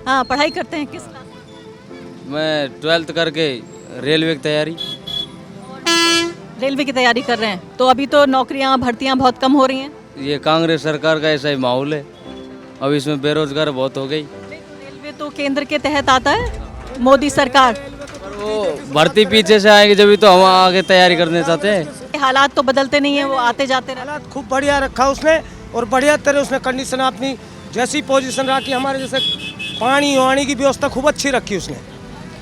हाँ, पढ़ाई करते हैं किस क्लास में? मैं 12th करके रेलवे की तैयारी। रेलवे की तैयारी कर रहे हैं, तो अभी तो नौकरियां भर्तियां बहुत कम हो रही हैं। ये कांग्रेस सरकार का ऐसा ही माहौल है, अब इसमें बेरोजगार बहुत हो गई। रेलवे तो केंद्र के तहत आता है, मोदी सरकार। पर वो भर्ती पीछे से आएगी, जब तो हम आगे तैयारी करने चाहते हैं। हालात तो बदलते नहीं है, वो आते जाते रहते हालात खूब बढ़िया रखा उसने, और बढ़िया तरह उसने कंडीशन अपनी जैसी पोजीशन रखी, हमारे जैसे पानी वानी की व्यवस्था खूब अच्छी रखी उसने।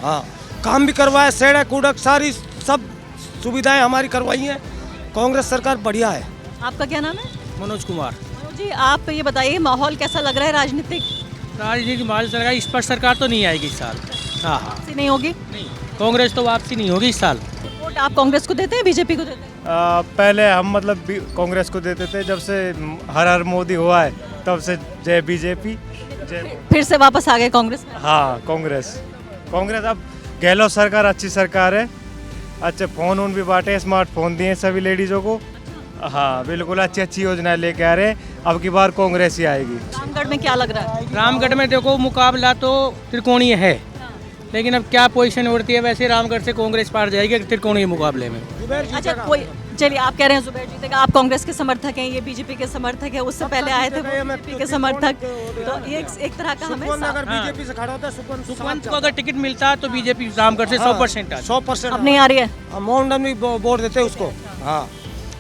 हाँ, काम भी करवाया, सड़क उड़क सारी सब सुविधाएं हमारी करवाई हैं। कांग्रेस सरकार बढ़िया है। आपका क्या नाम है? मनोज कुमार। मनोज जी, आप ये बताइए माहौल कैसा लग रहा है राजनीतिक? राजनीतिक माहौल सरकार, इस पर सरकार तो नहीं आएगी इस साल। हाँ हाँ, वापसी नहीं होगी? नहीं, कांग्रेस तो वापसी नहीं होगी इस साल। वोट आप कांग्रेस को देते हैं, बीजेपी को देते हैं? पहले हम मतलब कांग्रेस को देते थे, जब से हर हर मोदी हुआ है तब से जय बीजेपी जय। फिर से वापस आ गए कांग्रेस में? हाँ, कांग्रेस कांग्रेस। अब गहलोत सरकार अच्छी सरकार है, अच्छे फ़ोन उन भी बांटे, स्मार्टफोन दिए सभी लेडीज़ों को। हाँ बिल्कुल, अच्छी अच्छी योजनाएं लेके आ रहे हैं। अब की बार कांग्रेस ही आएगी। रामगढ़ में क्या लग रहा है? रामगढ़ में देखो मुकाबला तो त्रिकोणीय है, लेकिन अब क्या पोजीशन उड़ती है, वैसे रामगढ़ से कांग्रेस पार जाएगी त्रिकोणीय मुकाबले में। अच्छा, कोई चलिए, आप कह रहे हैं जुबैर जीतेगा, आप कांग्रेस के समर्थक हैं, ये बीजेपी के समर्थक है, उससे पहले आए थे बीजेपी के समर्थक, तो ये एक तरह का हमें अगर बीजेपी से खड़ा होता है, सुखवंत को अगर टिकट मिलता तो बीजेपी रामगढ़ से 100% 100%। अब नहीं आ रही है। मोहन भी वोट देते हैं उसको। हाँ,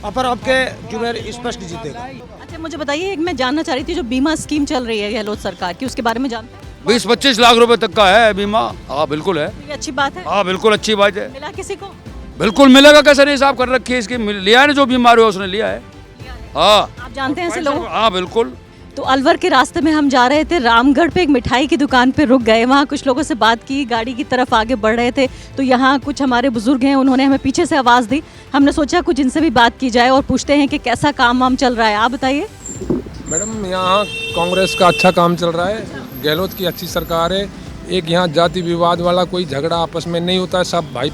पर अब के जुबैर स्पष्ट जीतेगा। अच्छा, मुझे बताइए, एक मैं जानना चाह रही थी, जो बीमा स्कीम चल रही है गहलोत सरकार की, उसके बारे में जानते हैं? 20-25 लाख रुपए तक का है बीमा। हाँ बिल्कुल है। ये अच्छी बात है। हाँ बिल्कुल अच्छी बात है। मिला किसी को? बिल्कुल मिलेगा, कैसे नहीं, हिसाब कर रखी है इसकी। लिया है ना, जो बीमार हुआ उसने लिया है। हाँ आप जानते हैं ऐसे लोग? हाँ बिल्कुल। तो अलवर के रास्ते में हम जा रहे थे, रामगढ़ पे एक मिठाई की दुकान पे रुक गए, वहाँ कुछ लोगों से बात की, गाड़ी की तरफ आगे बढ़ रहे थे, तो यहाँ कुछ हमारे बुजुर्ग हैं, उन्होंने हमें पीछे से आवाज़ दी। हमने सोचा कुछ इनसे भी बात की जाए और पूछते हैं कि कैसा काम वाम चल रहा है। आप बताइए। मैडम, यहाँ कांग्रेस का अच्छा काम चल रहा है, गहलोत की अच्छी सरकार है। एक यहाँ जाति विवाद वाला कोई झगड़ा आपस में नहीं होता है, सब भाई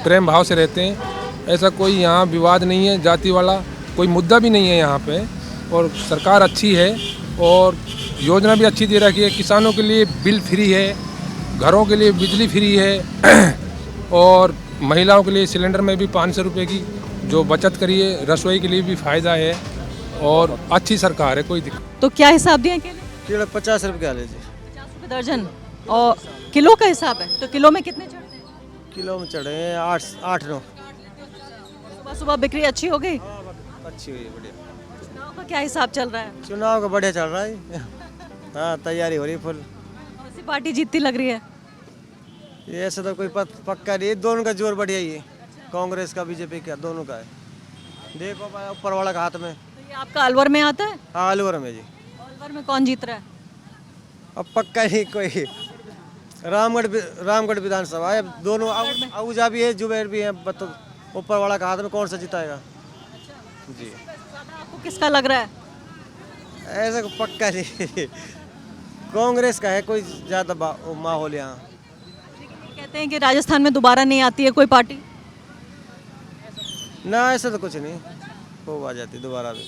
प्रेम भाव से रहते हैं। ऐसा कोई यहाँ विवाद नहीं है, जाति वाला कोई मुद्दा भी नहीं है यहाँ पे। और सरकार अच्छी है और योजना भी अच्छी दे रखी है। किसानों के लिए बिल फ्री है, घरों के लिए बिजली फ्री है और महिलाओं के लिए सिलेंडर में भी 500 रुपये की जो बचत करी है, रसोई के लिए भी फ़ायदा है और अच्छी सरकार है, कोई दिक्कत। तो क्या हिसाब दिए केले? केले 50 रुपये क्या लीजिए? 50 रुपये दर्जन, और किलो का हिसाब है, तो किलो में कितने चढ़ते हैं? किलो में चढ़े हैं 8-9। सुबह सुबह बिक्री अच्छी हो गई? अच्छी हुई है, बढ़िया। चुनाव का क्या हिसाब चल रहा है? चुनाव का बढ़िया चल रहा है। हाँ, तैयारी हो रही है फुल। कौन सी पार्टी जीतती लग रही है? ये ऐसा तो कोई पक्का नहीं है, दोनों का जोर बढ़िया ही है, कांग्रेस का बीजेपी का दोनों का है। देखो भाई, ऊपर वाला का हाथ में। तो ये आपका अलवर में आता है? हाँ, अलवर में जी। अलवर में कौन जीत रहा है? अब पक्का नहीं कोई। रामगढ़ विधानसभा है, दोनों आहूजा भी है, जुबैर भी है, तो ऊपर वाला का हाथ में, कौन सा जिताएगा जी। ज़्यादा आपको किसका लग रहा है? ऐसा कोई पक्का नहीं। कांग्रेस का है कोई ज़्यादा माहौल यहाँ। कहते हैं कि राजस्थान में दोबारा नहीं आती है कोई पार्टी। ना, ऐसा तो कुछ नहीं, हो आ जाती दोबारा भी।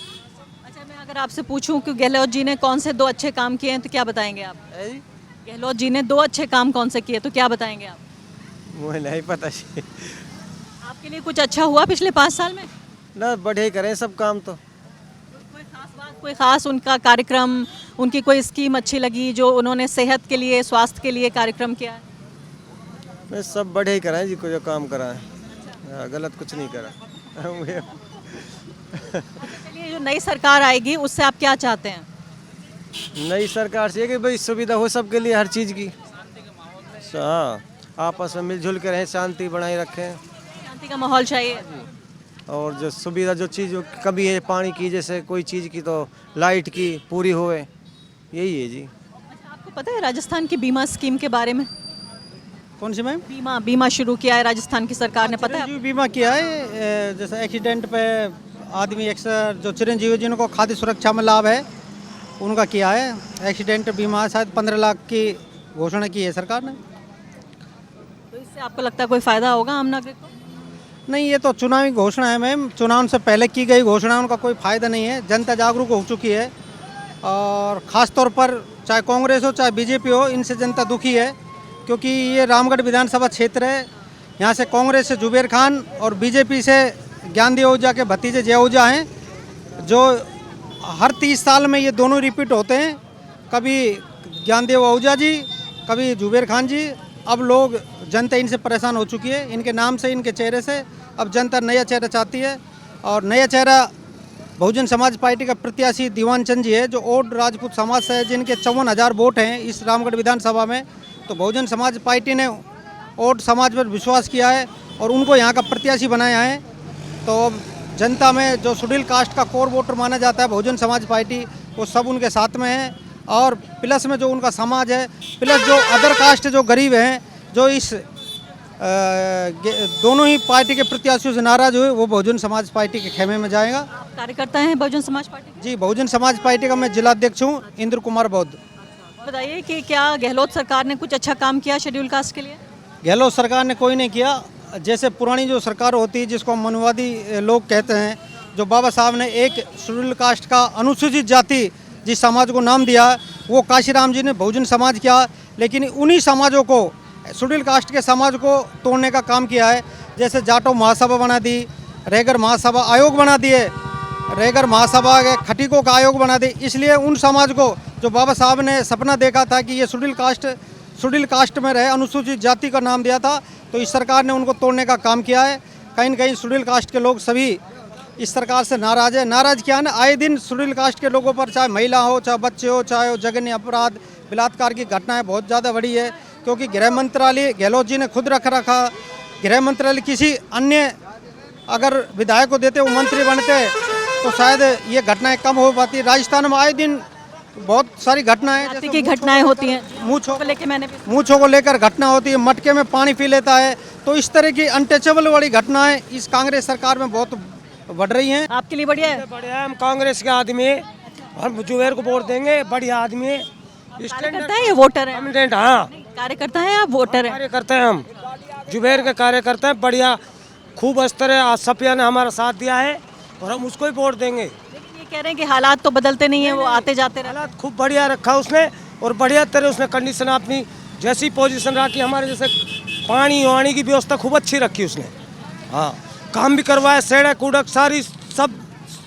अच्छा, मैं अगर आपसे पूछूं कि गहलोत जी ने कौन से 2 अच्छे काम किए हैं, तो क्या बताएंगे आप? गहलोत जी ने 2 अच्छे काम कौन से किए, तो क्या बताएंगे आप? मुझे नहीं पता जी। आपके लिए कुछ अच्छा हुआ पिछले 5 साल में? ना, बढ़िया ही करें सब काम तो। कोई खास बात, कोई खास उनका कार्यक्रम, उनकी कोई स्कीम अच्छी लगी जो उन्होंने सेहत के लिए, स्वास्थ्य के लिए कार्यक्रम किया है? मैं सब बढ़िया ही कराएं जी, को जो काम कराएं। गलत कुछ नहीं करा। चलिए, जो नई सरकार आएगी उससे आप क्या चाहते हैं? नई सरकार से कि भाई सुविधा हो सबके लिए हर चीज़ की। हाँ, आपस में मिलजुल के रहें, शांति बनाए रखें। शांति का माहौल चाहिए। और जो सुविधा, जो चीज़ जो कभी है पानी की, जैसे कोई चीज़ की, तो लाइट की पूरी होए, यही है जी। अच्छा, आपको पता है राजस्थान की बीमा स्कीम के बारे में? कौन सी मैम? बीमा शुरू किया है राजस्थान की सरकार ने, पता है? चिरंजीवी बीमा किया है, जैसे एक्सीडेंट पे आदमी अक्सर जो चिरंजीवी जिनको खाद्य सुरक्षा में लाभ है उनका किया है। एक्सीडेंट बीमा शायद 15 लाख की घोषणा की है सरकार ने। तो इससे आपको लगता है कोई फ़ायदा होगा आम नागरिक को? नहीं, ये तो चुनावी घोषणा है मैम, चुनाव से पहले की गई घोषणा, उनका कोई फ़ायदा नहीं है। जनता जागरूक हो चुकी है और ख़ास तौर पर चाहे कांग्रेस हो चाहे बीजेपी हो, इनसे जनता दुखी है। क्योंकि ये रामगढ़ विधानसभा क्षेत्र है, यहाँ से कांग्रेस से जुबेर खान और बीजेपी से ज्ञानदेव आहूजा के भतीजे जय आहूजा हैं, जो हर 30 साल में ये दोनों रिपीट होते हैं। कभी ज्ञानदेव आहूजा जी, कभी जुबेर खान जी। अब लोग जनता इनसे परेशान हो चुकी है, इनके नाम से, इनके चेहरे से। अब जनता नया चेहरा चाहती है, और नया चेहरा बहुजन समाज पार्टी का प्रत्याशी दीवान चंद जी है, जो ओड राजपूत समाज से है, जिनके 54,000 वोट हैं इस रामगढ़ विधानसभा में। तो बहुजन समाज पार्टी ने ओड समाज पर विश्वास किया है और उनको यहाँ का प्रत्याशी बनाया है। तो अब जनता में जो शेड्यूल कास्ट का कोर वोटर माना जाता है बहुजन समाज पार्टी, वो सब उनके साथ में है। और प्लस में जो उनका समाज है, प्लस जो अदर कास्ट जो गरीब हैं, जो इस दोनों ही पार्टी के प्रत्याशियों से नाराज हुए, वो बहुजन समाज पार्टी के खेमे में जाएगा। कार्यकर्ता हैं बहुजन समाज पार्टी के? जी, बहुजन समाज पार्टी का मैं जिलाध्यक्ष हूँ, इंद्र कुमार बौद्ध। बताइए कि क्या गहलोत सरकार ने कुछ अच्छा काम किया शेड्यूल कास्ट के लिए? गहलोत सरकार ने कोई नहीं किया। जैसे पुरानी जो सरकार होती है, जिसको हम मनुवादी लोग कहते हैं, जो बाबा साहब ने एक शेड्यूल कास्ट का अनुसूचित जाति जिस समाज को नाम दिया, वो काशीराम जी ने बहुजन समाज किया। लेकिन उन्हीं समाजों को, शेड्यूल कास्ट के समाज को तोड़ने का काम किया है। जैसे जाटो महासभा बना दी, रेगर महासभा आयोग बना दिए, रेगर महासभा के खटीकों का आयोग बना दिए। इसलिए उन समाज को, जो बाबा साहब ने सपना देखा था कि ये शेड्यूल कास्ट में रहे, अनुसूचित जाति का नाम दिया था, तो इस सरकार ने उनको तोड़ने का काम किया है। कहीं न कहीं शेड्यूल कास्ट के लोग सभी इस सरकार से नाराज है। नाराज क्या है ना, आए दिन शेड्यूल कास्ट के लोगों पर, चाहे महिला हो, चाहे बच्चे हो, चाहे जघन्य अपराध, बलात्कार की घटनाएं बहुत ज़्यादा बढ़ी है। क्योंकि गृह मंत्रालय गहलोत जी ने खुद रखा, गृह मंत्रालय किसी अन्य अगर विधायक को देते, वो मंत्री बनते, तो शायद ये घटनाएं कम हो पाती। राजस्थान में आए दिन बहुत सारी घटनाएं की घटनाएं होती हैं, मूंछों को को लेकर घटना होती है, मटके में पानी पी लेता है। तो इस तरह की अनटचेबल वाली घटनाएं इस कांग्रेस सरकार में बहुत बढ़ रही हैं। आपके लिए बढ़िया है? बढ़िया है, हम कांग्रेस के आदमी है, हम जुबेर को वोट देंगे। बढ़िया आदमी है, कार्यकर्ता है या वोटर है? हाँ, कार्यकर्ता है या वोटर है? कार्यकर्ता है, हम जुबेर के कार्यकर्ता है। बढ़िया खूब अस्तर है, आज सफिया ने हमारा साथ दिया है और हम उसको ही वोट देंगे। लेकिन ये कह रहे हैं कि हालात तो बदलते नहीं है, वो आते जाते रहते। हालात खूब बढ़िया रखा उसने, और बढ़िया तरह उसने कंडीशन अपनी जैसी पोजीशन रखी, हमारे जैसे पानी वाणी की व्यवस्था खूब अच्छी रखी उसने। हाँ, काम भी करवाया, सड़क कूड़क सारी सब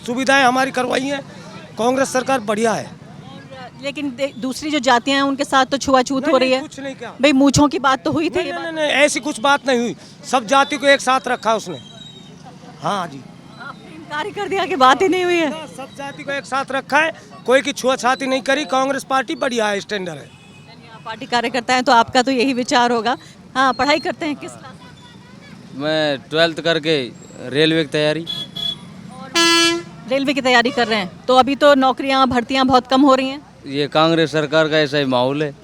सुविधाएं हमारी करवाई हैं। कांग्रेस सरकार बढ़िया है। लेकिन दूसरी जो जातियां हैं उनके साथ तो छुआछूत हो रही है। कुछ नहीं क्या भाई, मूंछों की बात तो हुई थी। नहीं, ऐसी कुछ बात नहीं हुई। सब जाति को एक साथ रखा उसने। हाँ जी, आपने इनकार कर दिया कि बात ही नहीं हुई है। सब जाति को एक साथ रखा है, कोई की छुआछाती नहीं करी। कांग्रेस पार्टी बढ़िया है, स्टैंडर्ड है। आप पार्टी कार्यकर्ता हैं तो आपका तो यही विचार होगा। हाँ, पढ़ाई करते हैं किस क्लास में? मैं 12th करके रेलवे की तैयारी। रेलवे की तैयारी कर रहे हैं, तो अभी तो नौकरियां भर्तियां बहुत कम हो रही हैं। ये कांग्रेस सरकार का ऐसा ही माहौल है,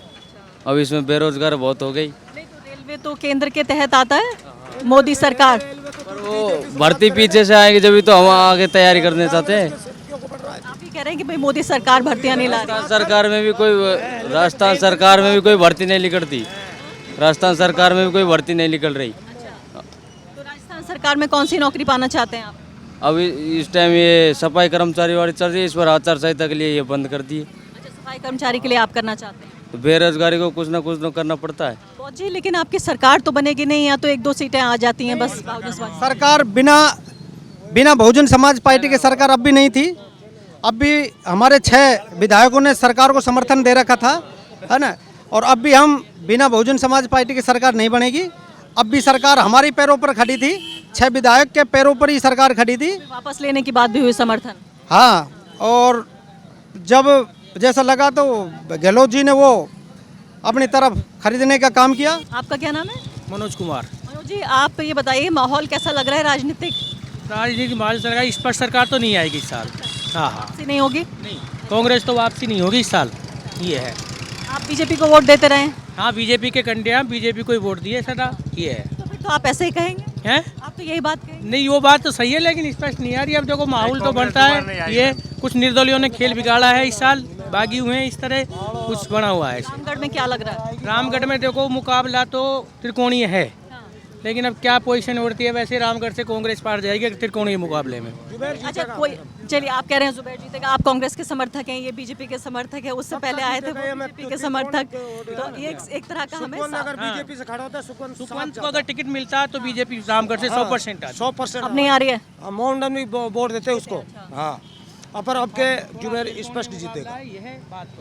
अब इसमें बेरोजगार बहुत हो गई। नहीं, तो रेलवे तो केंद्र के तहत आता है, मोदी सरकार। पर वो भर्ती पीछे से आएगी, जब तो हम आगे तैयारी करने चाहते हैं। आप ही कह रहे हैं कि भाई मोदी सरकार भर्तियां नहीं ला रही। राजस्थान सरकार में भी कोई भर्ती नहीं निकलती। राजस्थान सरकार में भी कोई भर्ती नहीं निकल रही। तो राजस्थान सरकार में कौन सी नौकरी पाना चाहते हैं आप? अब इस टाइम ये सफाई कर्मचारी वाली चल रही है, इस पर आचार संहिता के लिए ये बंद कर दिए। अच्छा, सफाई कर्मचारी के लिए आप करना चाहते हैं? तो बेरोजगारी को कुछ ना कुछ तो करना पड़ता है। जी, लेकिन आपकी सरकार तो बनेगी नहीं, या तो 1-2 सीटें आ जाती हैं बस। सरकार बिना बहुजन समाज पार्टी के सरकार अब भी नहीं थी। अब भी हमारे 6 विधायकों ने सरकार को समर्थन दे रखा था, है ना। और अब भी हम बिना बहुजन समाज पार्टी की सरकार नहीं बनेगी। अब भी सरकार हमारी पैरों पर खड़ी थी, 6 विधायक के पैरों पर ही सरकार खड़ी थी। वापस लेने की बात भी हुई समर्थन। हाँ, और जब जैसा लगा तो गहलोत जी ने वो अपनी तरफ खरीदने का काम किया। आपका क्या नाम है? मनोज कुमार। मनोज जी, आप ये बताइए, माहौल कैसा लग रहा है राजनीतिक? राजनीति माहौल सरकार, इस पर सरकार तो नहीं आएगी इस साल। हाँ, वापसी नहीं होगी? नहीं, कांग्रेस तो वापसी नहीं होगी इस साल, ये है। आप बीजेपी को वोट देते रहे? हाँ, बीजेपी के कंडे हैं, बीजेपी को ही वोट दिए सदा, ये है। तो फिर तो आप ऐसे ही कहेंगे हैं? आप तो यही बात कहेंगे। नहीं, वो बात तो सही है, लेकिन स्पष्ट नहीं आ रही। अब देखो, माहौल तो बनता है। ये कुछ निर्दलियों ने खेल बिगाड़ा है इस साल, बागी हुए हैं, इस तरह कुछ बना हुआ है। रामगढ़ में क्या लग रहा है? रामगढ़ में देखो, मुकाबला तो त्रिकोणीय है। लेकिन अब क्या पोजीशन उड़ती है वैसे रामगढ़ से कांग्रेस पार जाएगी त्रिकोणीय मुकाबले में। अच्छा कोई चलिए आप कह रहे हैं जुबैर जीतेगा, आप कांग्रेस के समर्थक हैं, ये बीजेपी के समर्थक है, उससे पहले आए थे वो बीजेपी के समर्थक, तो ये एक तरह का हमें अगर बीजेपी से खड़ा होता है सुखवंत को अगर टिकट मिलता है तो बीजेपी रामगढ़ से 100% आती। 100% अब नहीं आ रही है। मोहन भी वोट देते हैं उसको। हाँ पर अब के जुबैर स्पष्ट जीतेगा।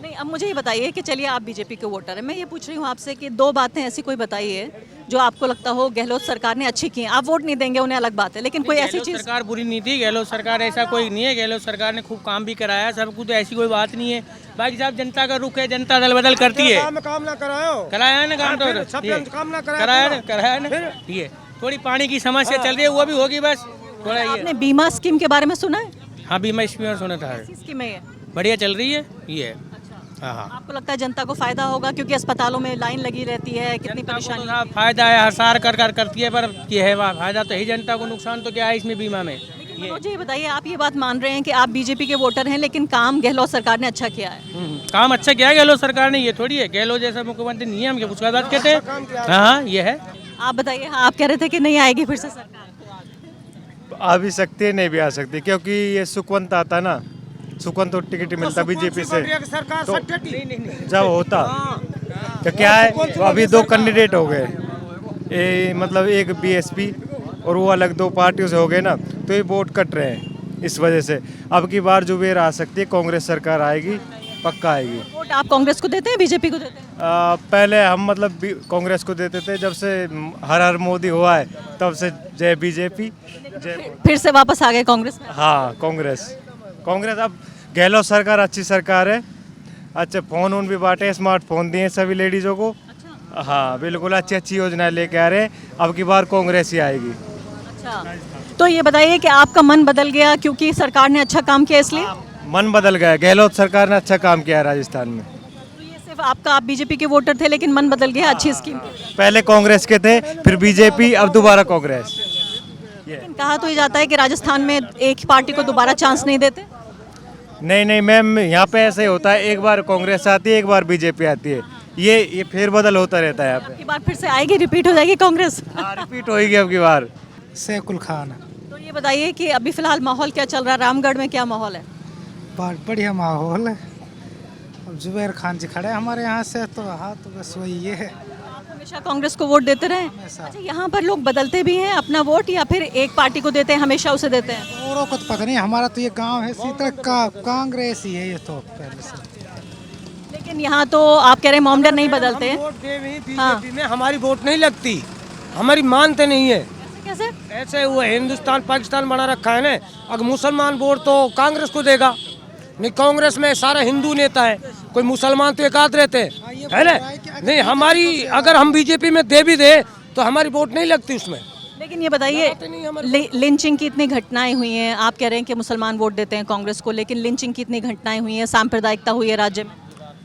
नहीं अब मुझे ये बताइए कि चलिए आप बीजेपी के वोटर हैं, मैं ये पूछ रही हूँ आपसे कि दो बातें ऐसी कोई बताइए जो आपको लगता हो गहलोत सरकार ने अच्छी की हैं। आप वोट नहीं देंगे उन्हें अलग बात है, लेकिन कोई ऐसी चीज़। सरकार बुरी नहीं थी, गहलोत सरकार ऐसा कोई नहीं है, गहलोत सरकार ने खूब काम भी कराया सब कुछ, ऐसी कोई बात नहीं है। बाकी साहब जनता का रुख है, जनता दल बदल करती है। काम ना करायो, कराया है ना काम, तो काम ना कराया ना ये थोड़ी पानी की समस्या चल रही है, वो भी होगी बस थोड़ा ये। आपने बीमा स्कीम के बारे में सुना है? हाँ बीमा स्कीम सुना था, स्कीम है ये बढ़िया चल रही है ये। हाँ हाँ आपको लगता है जनता को फायदा होगा क्योंकि अस्पतालों में लाइन लगी रहती है, कितनी परेशानी। जनता को फायदा है, हसार कर करती है, पर ये है फायदा तो ही जनता को, नुकसान तो क्या है इसमें बीमा में। मुझे ये बताइए, आप ये बात मान रहे हैं कि आप बीजेपी के वोटर हैं लेकिन काम गहलोत सरकार ने अच्छा किया है? काम अच्छा किया है गहलोत सरकार ने, ये थोड़ी है गहलोत जैसा मुख्यमंत्री नहीं है हम क्या उसका बात कहते हैं। हाँ ये है। आप बताइए, हाँ आप कह रहे थे कि नहीं आएगी फिर से सरकार। आ भी सकती है, नहीं भी आ सकती, क्योंकि ये सुखवंत आता ना, सुखवंत तो टिकट मिलता बीजेपी से, तो जब होता तो क्या है, तो अभी दो कैंडिडेट हो गए, मतलब एक बीएसपी और वो अलग दो पार्टियों से हो गए ना, तो ये वोट कट रहे हैं इस वजह से। अब की बार जुबैर आ सकती है, कांग्रेस सरकार आएगी, पक्का आएगी। वोट आप कांग्रेस को देते हैं, बीजेपी को देते हैं? पहले हम मतलब कांग्रेस को देते थे, जब से हर हर मोदी हुआ है तब से जय बीजेपी जय। फिर से वापस आ गए कांग्रेस में? हाँ कांग्रेस अब गहलोत सरकार अच्छी सरकार है, अच्छे फ़ोन उन भी बांटे, स्मार्टफोन दिए सभी लेडीज़ों को। हाँ बिल्कुल अच्छी अच्छी योजनाएं लेके आ रहे हैं, अब की बार कांग्रेस ही आएगी। अच्छा तो ये बताइए कि आपका मन बदल गया क्योंकि सरकार ने अच्छा काम किया इसलिए? मन बदल गया, गहलोत सरकार ने अच्छा काम किया है राजस्थान में। तो ये सिर्फ आपका, आप बीजेपी के वोटर थे लेकिन मन बदल गया अच्छी स्कीम की वजह से। पहले कांग्रेस के थे, फिर बीजेपी, अब दोबारा कांग्रेस। लेकिन कहा तो ये जाता है कि राजस्थान में एक पार्टी को दोबारा चांस नहीं देते। नहीं मैम, यहाँ पे ऐसे ही होता है, एक बार कांग्रेस आती है, एक बार बीजेपी आती है, ये फेरबदल होता रहता है यहाँ पे। अब की बार फिर से आएगी, रिपीट हो जाएगी कांग्रेस? हाँ रिपीट होगी अब की बार। सैकुल खान। तो ये बताइए कि अभी फिलहाल माहौल क्या चल रहा है, रामगढ़ में क्या माहौल है? बहुत बढ़िया माहौल है। अब जुबैर खान जी खड़े हमारे यहाँ से, तो हाँ तो बस वही ये है। आप हमेशा कांग्रेस को वोट देते रहे? अच्छा यहाँ पर लोग बदलते भी हैं अपना वोट या फिर एक पार्टी को देते हैं, हमेशा उसे देते हैं? औरों को तो पता नहीं, हमारा तो ये गांव है सीता का, कांग्रेस ही है ये तो पहले से। लेकिन यहाँ तो आप कह रहे हैं मोमडन नहीं बदलते हैं। वोट दे भी बीजेपी में, हमारी वोट नहीं लगती, हमारी मानते नहीं है। कैसे? ऐसे हुआ हिंदुस्तान पाकिस्तान बना रखा है ना, अगर मुसलमान वोट तो कांग्रेस को देगा, नहीं कांग्रेस में सारा हिंदू नेता है, कोई मुसलमान तो एक आध रहते हैं, है ना। नहीं हमारी, अगर हम बीजेपी में दे भी दे तो हमारी वोट नहीं लगती उसमें। लेकिन ये बताइए, लिंचिंग की इतनी घटनाएं हुई हैं, आप कह रहे हैं कि मुसलमान वोट देते हैं कांग्रेस को, लेकिन लिंचिंग की इतनी घटनाएं हुई हैं, सांप्रदायिकता हुई है राज्य में,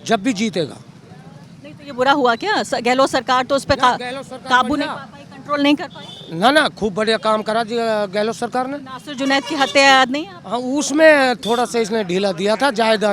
जब भी जीतेगा। नहीं तो ये बुरा हुआ क्या? गहलोत सरकार तो उस पर काबू नहीं पा पाई, कंट्रोल नहीं कर पाई। ना खूब बढ़िया काम करा गहलोत सरकार ने। नासिर जुनैद की हत्या याद नहीं है? हाँ उसमें थोड़ा सा इसने ढीला दिया था जायदा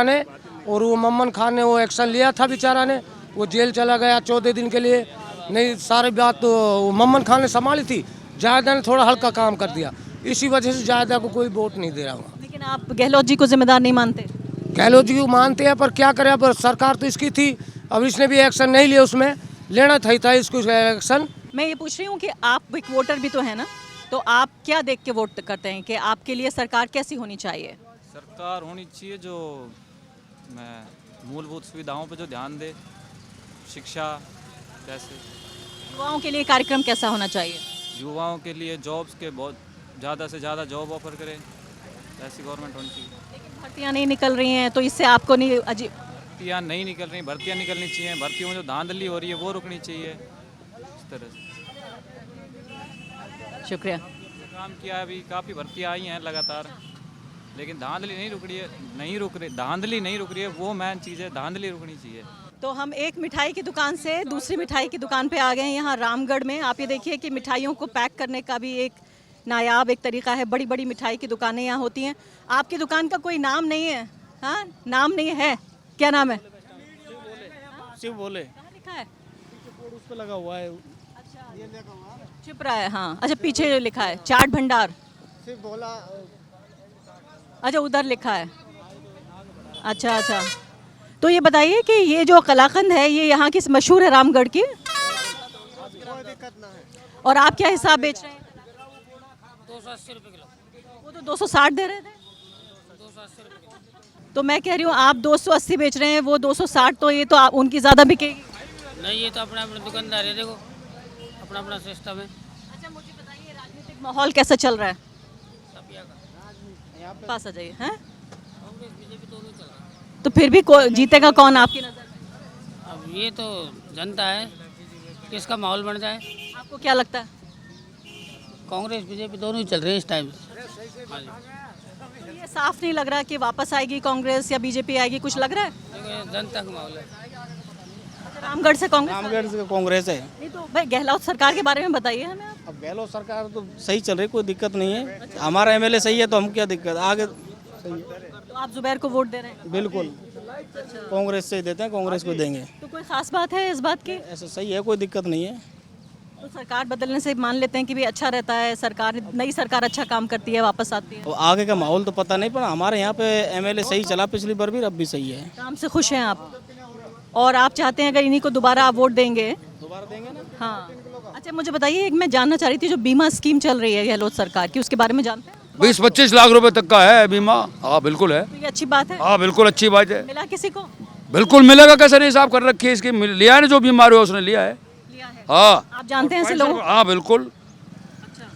ने, और वो मम्मन खान ने वो एक्शन लिया था, बेचारा ने वो जेल चला गया 14 दिन के लिए। नहीं सारी बात तो मम्मन खान ने संभाली थी, जायदा ने थोड़ा हल्का काम कर दिया, इसी वजह से जायदा को कोई वोट नहीं दे रहा हूँ। लेकिन आप गहलोत जी को जिम्मेदार नहीं मानते? गहलोत जी को मानते हैं, पर क्या करें, अब सरकार तो इसकी थी, अब इसने भी एक्शन नहीं लिया, उसमें लेना था इसको एक्शन। मैं ये पूछ रही हूँ कि आप एक वोटर भी तो है ना, तो आप क्या देख के वोट करते हैं कि आपके लिए सरकार कैसी होनी चाहिए? सरकार होनी चाहिए जो मूलभूत सुविधाओं पर जो ध्यान दे, शिक्षा जैसे। युवाओं के लिए कार्यक्रम कैसा होना चाहिए? युवाओं के लिए जॉब्स के बहुत ज़्यादा से ज़्यादा जॉब ऑफर करें, ऐसी गवर्नमेंट होनी चाहिए। लेकिन भर्तियाँ नहीं निकल रही हैं, तो इससे आपको नहीं अजीब? भर्तियाँ नहीं निकल रही, भर्तियाँ निकलनी चाहिए, भर्तियों में जो धांधली हो रही है वो रुकनी चाहिए, इस तरह से। शुक्रिया। काम किया है, अभी काफ़ी भर्तियाँ आई हैं लगातार, लेकिन धांधली नहीं रुक रही है, धांधली नहीं रुक रही है, वो मेन चीज़ है, धांधली रुकनी चाहिए। तो हम एक मिठाई की दुकान से दूसरी मिठाई की दुकान पे आ गए हैं यहाँ रामगढ़ में। आप ये देखिए कि मिठाइयों को पैक करने का भी एक नायाब एक तरीका है, बड़ी बड़ी मिठाई की दुकानें यहाँ होती हैं। आपकी दुकान का कोई नाम नहीं है? हाँ नाम नहीं है, क्या नाम है? शिव बोले। कहाँ लिखा है? उस पे लगा हुआ है। छिप रहा है, हाँ। अच्छा, पीछे लिखा है चाट भंडार, सिर्फ बोला अच्छा उधर लिखा है। अच्छा अच्छा, तो ये बताइए कि ये जो कलाकंद है ये यहाँ की मशहूर है रामगढ़ की, और आप क्या हिसाब बेच रहे हैं? 280 रुपये किलो। वो तो 260 दे रहे थे। तो मैं कह रही हूँ आप 280 बेच रहे हैं, वो 260, तो ये तो उनकी ज़्यादा बिकेगी। नहीं, ये तो अपना अपना दुकानदार है, देखो अपना अपना सिस्टम है। अच्छा, मुझे बताइए राजनीतिक माहौल कैसा चल रहा है? पास आ जाइए। हैं? कांग्रेस बीजेपी दोनों चल रहा है। तो फिर भी जीतेगा कौन आपकी नज़र में? अब ये तो जनता है, किसका माहौल बन जाए। आपको क्या लगता है? कांग्रेस बीजेपी दोनों ही चल रहे हैं इस टाइम। तो ये साफ नहीं लग रहा कि वापस आएगी कांग्रेस या बीजेपी आएगी, कुछ लग रहा है? देखो जनता का माहौल है। रामगढ़ से कांग्रेस? रामगढ़ से कांग्रेस है। नहीं तो भाई गहलोत सरकार के बारे में बताइए हमें आप। अब गहलोत सरकार तो सही चल रही, कोई दिक्कत नहीं है। हमारा एमएलए सही है तो हम क्या दिक्कत, आगे सही है। तो आप जुबैर को वोट दे रहे हैं? बिल्कुल कांग्रेस से ही देते हैं, कांग्रेस को देंगे। तो कोई खास बात है इस बात की? ऐसा सही है, कोई दिक्कत नहीं है। तो सरकार बदलने से मान लेते हैं कि भी अच्छा रहता है, सरकार नई सरकार अच्छा काम करती है, वापस आती है। और आगे का माहौल तो पता नहीं, पर हमारे यहाँ पे एमएलए सही चला पिछली बार भी, अब भी सही है। काम से खुश हैं आप, और आप चाहते हैं अगर इन्हीं को दोबारा आप वोट देंगे? दोबारा देंगे ना। हाँ। अच्छा, मुझे बताइए, एक मैं जानना चाह रही थी, जो बीमा स्कीम चल रही है गहलोत सरकार की, उसके बारे में जानते हैं? 20-25 लाख रुपए तक का है बीमा। हाँ बिल्कुल है। तो ये अच्छी बात है? हाँ बिल्कुल अच्छी बात है। मिला किसी को? बिल्कुल मिलेगा, कैसे नहीं, हिसाब कर रखी है इसकी, लिया है ना, जो बीमार हुआ उसने लिया है। लिया है? हाँ आप जानते हैं ऐसे लोगों? हाँ बिल्कुल,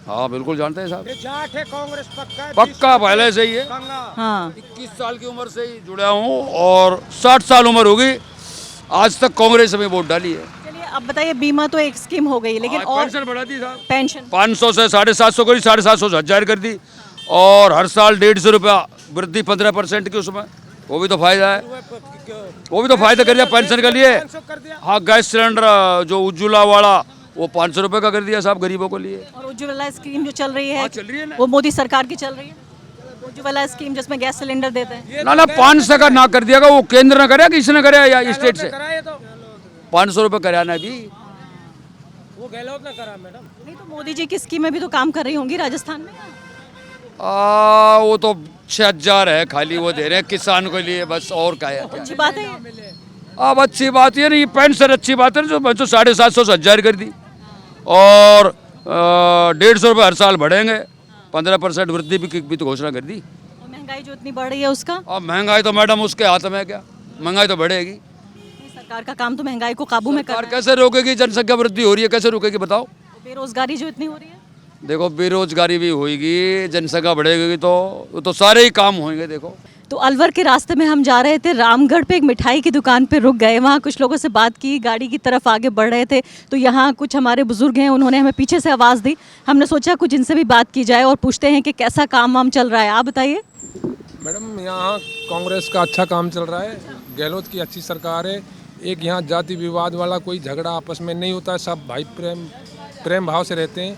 हाँ बिल्कुल जानते हैं साहब, जाट है, कांग्रेस पक्का है, पक्का पहले से ही है। हाँ। 21 साल की उम्र से ही जुड़ा हूँ और 60 साल उम्र होगी, आज तक कांग्रेस में वोट डाली है। चलिए, अब बताइए, बीमा तो एक स्कीम हो गई, लेकिन और पेंशन बढ़ा दी साहब, पेंशन 500 से 750 करी, 750 से 1000 कर दी, और हर साल 150 रुपया वृद्धि 15% की उसमें, वो भी तो फायदा है, वो भी तो फायदा कर दिया पेंशन के लिए। हाँ, गैस सिलेंडर जो उज्ज्वला वाला वो 500 रुपये का कर दिया साहब गरीबों के लिए। और उज्ज्वला स्कीम जो चल रही है, चल रही है ना, वो मोदी सरकार की चल रही है, उज्ज्वला स्कीम जिसमें गैस सिलेंडर देते हैं। ना 500 का ना कर दिया, वो केंद्र ने कराया कि इसने कराया या स्टेट से? 500 रुपये कराना भी वो गहलोत ने करा मैडम। नहीं तो मोदी जी की स्कीमें भी तो काम कर रही होंगी राजस्थान में। वो तो 6000 है खाली, वो दे रहे हैं किसान के लिए बस, और क्या है? अच्छी बात है ये। अब अच्छी बात ये नहीं, पेंशन अच्छी बात है, जो 750 से 1000 कर दी, और 150 रुपये हर साल बढ़ेंगे, 15% वृद्धि भी तो घोषणा कर दी। और महंगाई जो इतनी बढ़ रही है उसका? अब महंगाई तो मैडम उसके हाथ में है, क्या महंगाई तो बढ़ेगी। सरकार का काम तो महंगाई को काबू में सरकार करना है। कैसे रोकेगी? जनसंख्या वृद्धि हो रही है, कैसे रोकेगी बताओ? बेरोजगारी जो इतनी हो रही है, देखो बेरोजगारी भी होगी, जनसंख्या बढ़ेगी तो सारे ही काम होंगे। देखो, तो अलवर के रास्ते में हम जा रहे थे, रामगढ़ पे एक मिठाई की दुकान पे रुक गए, वहाँ कुछ लोगों से बात की, गाड़ी की तरफ आगे बढ़ रहे थे, तो यहाँ कुछ हमारे बुजुर्ग हैं, उन्होंने हमें पीछे से आवाज़ दी। हमने सोचा कुछ इनसे भी बात की जाए और पूछते हैं कि कैसा काम वाम चल रहा है। आप बताइए। मैडम, यहाँ कांग्रेस का अच्छा काम चल रहा है, गहलोत की अच्छी सरकार है। एक यहाँ जाति विवाद वाला कोई झगड़ा आपस में नहीं होता है, सब भाई प्रेम भाव से रहते हैं।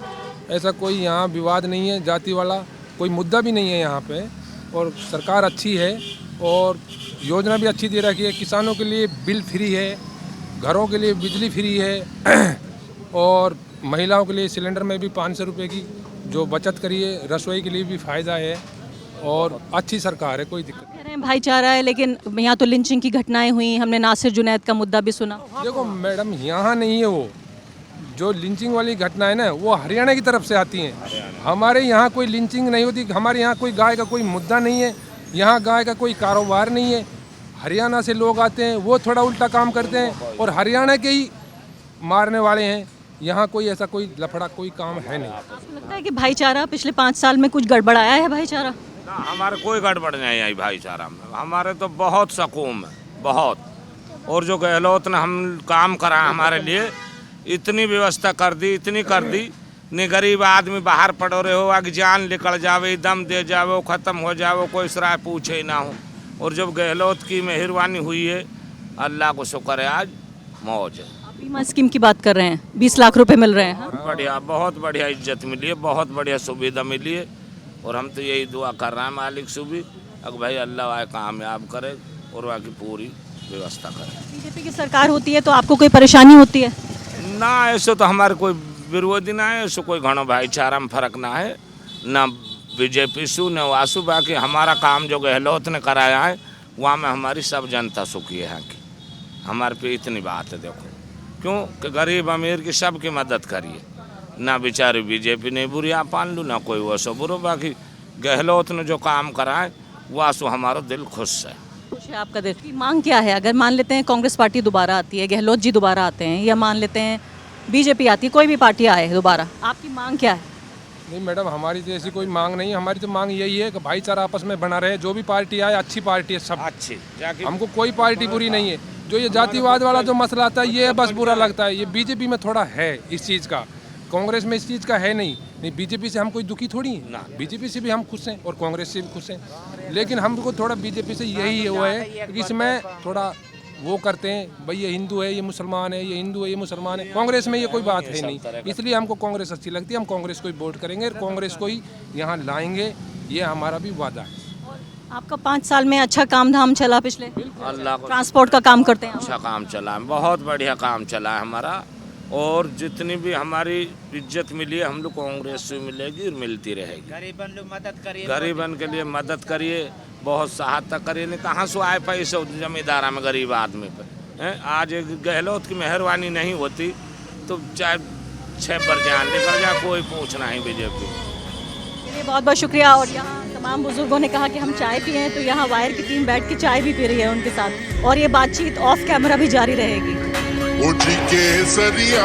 ऐसा कोई यहाँ विवाद नहीं है, जाति वाला कोई मुद्दा भी नहीं है यहाँ पे। और सरकार अच्छी है और योजना भी अच्छी दे रखी है, किसानों के लिए बिल फ्री है, घरों के लिए बिजली फ्री है, और महिलाओं के लिए सिलेंडर में भी 500 रुपये की जो बचत करी है, रसोई के लिए भी फ़ायदा है, और अच्छी सरकार है, कोई दिक्कत कह रहे हैं भाईचारा है, लेकिन यहाँ तो लिंचिंग की घटनाएं हुई, हमने नासिर जुनैद का मुद्दा भी सुना। देखो मैडम, यहाँ नहीं है वो, जो लिंचिंग वाली घटना है ना, वो हरियाणा की तरफ से आती हैं। हमारे यहाँ कोई लिंचिंग नहीं होती, हमारे यहाँ कोई गाय का कोई मुद्दा नहीं है, यहाँ गाय का कोई कारोबार नहीं है। हरियाणा से लोग आते हैं, वो थोड़ा उल्टा काम करते हैं, और हरियाणा के ही मारने वाले हैं। यहाँ कोई ऐसा कोई लफड़ा कोई काम है नहीं। आपको लगता है कि भाईचारा पिछले 5 साल में कुछ गड़बड़ाया है? भाईचारा हमारे कोई गड़बड़ नहीं आई भाईचारा में, हमारे तो बहुत सकून है, बहुत। और जो गहलोत ने हम काम करा हमारे लिए, इतनी व्यवस्था कर दी, इतनी कर दी, नहीं गरीब आदमी बाहर पड़ो रहे हो, आगे जान निकल जावे, दम दे जावे, ख़त्म हो जावे, कोई सराय पूछे ही ना हो। और जब गहलोत की मेहरबानी हुई है, अल्लाह को शुक्र है, आज मौज है। आप बीमा स्कीम की बात कर रहे हैं, 20 लाख रुपए मिल रहे हैं। हाँ? बढ़िया, बहुत बढ़िया इज्जत मिली है, बहुत बढ़िया सुविधा मिली है, और हम तो यही दुआ कर रहे हैं मालिक से भी, अगर भाई अल्लाह आए कामयाब करे और बाकी पूरी व्यवस्था करे। बीजेपी की सरकार होती है तो आपको कोई परेशानी होती है? ना, ऐसे तो हमारे कोई विरोधी ना है, उससे कोई घणो भाईचारा में फर्क ना है, ना बीजेपी सु न वासु। बाकी हमारा काम जो गहलोत ने कराया है वहाँ में हमारी सब जनता सुखी है कि हमारे पे इतनी बात है। देखो क्यों कि गरीब अमीर की सबकी मदद करिए, ना बेचारी बीजेपी नहीं बुरी आप पान लूँ, ना कोई वो सो बुरो। बाकी गहलोत ने जो काम करा है वासु हमारा दिल खुश है। खुश है आपका दिल। मांग क्या है? अगर मान लेते हैं कांग्रेस पार्टी दोबारा आती है, गहलोत जी दोबारा आते हैं, या मान लेते हैं बीजेपी आती है, कोई भी पार्टी आए दोबारा, आपकी मांग क्या है? नहीं मैडम, हमारी तो ऐसी कोई मांग नहीं है। हमारी तो मांग यही है कि भाईचारा आपस में बना रहे। जो भी पार्टी आए अच्छी पार्टी है, सब अच्छी, हमको कोई पार्टी बुरी नहीं है। जो ये जातिवाद वाला जो मसला आता है ये बस बुरा लगता है। ये बीजेपी में थोड़ा है इस चीज़ का, कांग्रेस में इस चीज़ का है नहीं। बीजेपी से हम कोई दुखी थोड़ी हैं, बीजेपी से भी हम खुश हैं और कांग्रेस से भी खुश हैं। लेकिन हमको थोड़ा बीजेपी से यही वो है कि इसमें थोड़ा वो करते हैं, भाई ये हिंदू है, ये मुसलमान है, ये हिंदू है, ये मुसलमान है। कांग्रेस में ये कोई बात है नहीं, इसलिए हमको कांग्रेस अच्छी लगती है। हम कांग्रेस को ही वोट करेंगे और कांग्रेस को ही यहाँ लाएंगे, ये हमारा भी वादा है। आपका 5 साल में अच्छा काम धाम चला? पिछले अल्लाह को ट्रांसपोर्ट का काम करते हैं? अच्छा काम चला है, बहुत बढ़िया काम चला है हमारा। और जितनी भी हमारी इज्जत मिली है हम लोग कांग्रेस से मिलेगी और मिलती रहेगी। गरीबन लोग मदद करिए, गरीबन के लिए मदद करिए, बहुत सहायता करिए। नहीं कहाँ से आए पैसे जमींदारा में गरीब आदमी पे हैं। आज एक गहलोत की मेहरबानी नहीं होती तो चाहे 6 पर जान निकल जाए, कोई पूछना ही बीजेपी। चलिए बहुत बहुत शुक्रिया। और यहाँ तमाम बुजुर्गों ने कहा कि हम चाय पिए, तो यहाँ वायर की टीम बैठ के चाय भी पी रही है उनके साथ, और ये बातचीत ऑफ कैमरा भी जारी रहेगी। केसरिया